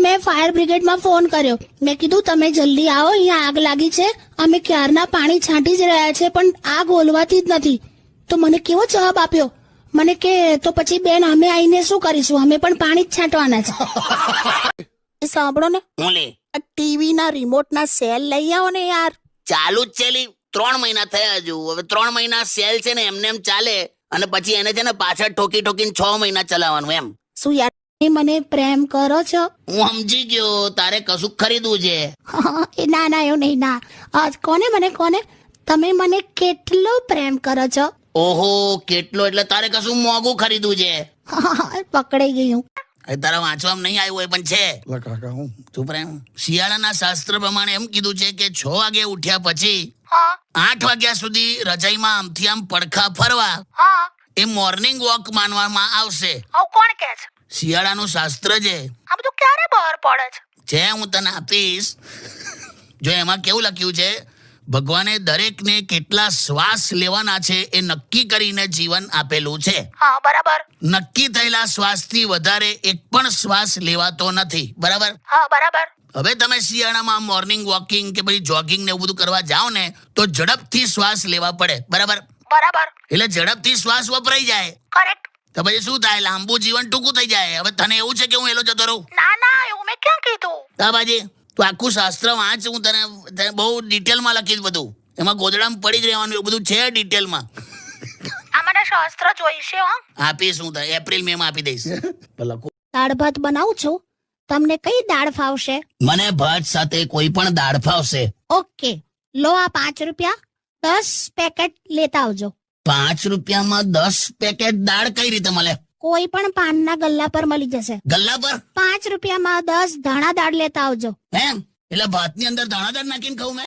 મેં fire બ્રિગેડમાં phone કર્યો. મેં કીધું તમે જલ્દી આવો, અહીંયા આગ લાગી છે. અમે ક્યારના પાણી છાંટી જ રહ્યા છે પણ આગ ઓલવાતી જ નથી. તો મને કેવો જવાબ આપ્યો, મને કે તો પછી બેન અમે આવીને શું કરીશું, અમે પણ પાણી જ છાંટવાના છે. સાંભળો ને, ટીવી ના રિમોટ ના સેલ લઈ આવો ને યાર. ચાલુ જ છે લી, 3 મહિના થયા હજુ. હવે 3 મહિના સેલ છે ને એમને એમ ચાલે અને પછી એને છે ને પાછળ ઠોકીને 6 મહિના ચલાવવાનું એમ. શું યાર, મને પ્રેમ કરો છો? હું સમજી ગયો, તારે કશું ખરીદવું છે. ના ના એવું નહીં. ના કોને તમે મને કેટલો પ્રેમ કરો છો? ઓહો, કેટલો એટલે તારે કશું મોંઘું ખરીદવું છે. પકડાઈ ગયું. તારા વાંચવામાં નહીં આવ્યું હોય પણ છે. ચૂપ રહે. શિયાળાના શાસ્ત્ર પ્રમાણે એમ કીધું છે કે 6 વાગે ઉઠ્યા પછી 8 વાગ્યા સુધી રજાઈમાં આમથી આમ પડખા ફરવા એ મોર્નિંગ વોક માનવામાં આવશે. કોણ કહે છે? શિયાળાનું શાસ્ત્ર છે. આ બધું ક્યારે બહાર પડે છે? હું તને આપીશ. જો એમાં કેવું લખ્યું છે, ભગવાને દરેકને કેટલા શ્વાસ લેવાના છે એ નક્કી કરીને જીવન આપેલું છે. હા બરાબર. નક્કી થયેલા શ્વાસથી વધારે એક પણ શ્વાસ લેવાતો નથી. બરાબર? હા બરાબર. હવે તમે શિયાળામાં મોર્નિંગ વોકિંગ કે પછી જોગિંગ ને એવું બધું કરવા જાઓ ને તો ઝડપથી શ્વાસ લેવા પડે. બરાબર? બરાબર. એટલે ઝડપથી શ્વાસ વપરાઈ જાય. કરેક્ટ. તો પછી શું થાય, લાંબુ જીવન ટૂંકું થઈ જાય. હવે તને એવું છે કે હું એલો જતો રહું? ના એવું મેં ક્યાં કીધું. બાબાજી તું આખું શાસ્ત્ર વાંચ, હું તને બહુ ડિટેલમાં લખીશ બધું. એમાં ગોદડામાં પડી જ રહેવાનું, એવું બધું છે ડિટેલમાં. આ મને શાસ્ત્ર જોઈશે. આપીશ હું તને, એપ્રિલ મે માં આપી દઈશ. દાળ ભાત બનાવું છું, તમને કઈ દાળ ફાવશે? મને ભાત સાથે કોઈ પણ દાળ ફાવશે. ઓકે, લો આ 5 રૂપિયા, 10 પેકેટ લેતા આવજો. 5 રૂપિયામાં 10 પેકેટ દાળ કઈ રીતે મળે? કોઈ પણ પાનના ગલ્લા પર મળી જશે. ગલ્લા પર? 5 રૂપિયામાં 10 ધાણા દાળ લેતા આવજો. એમ? એટલે ભાતની અંદર ધાણા દાળ નાખીને ખાઉં મેં?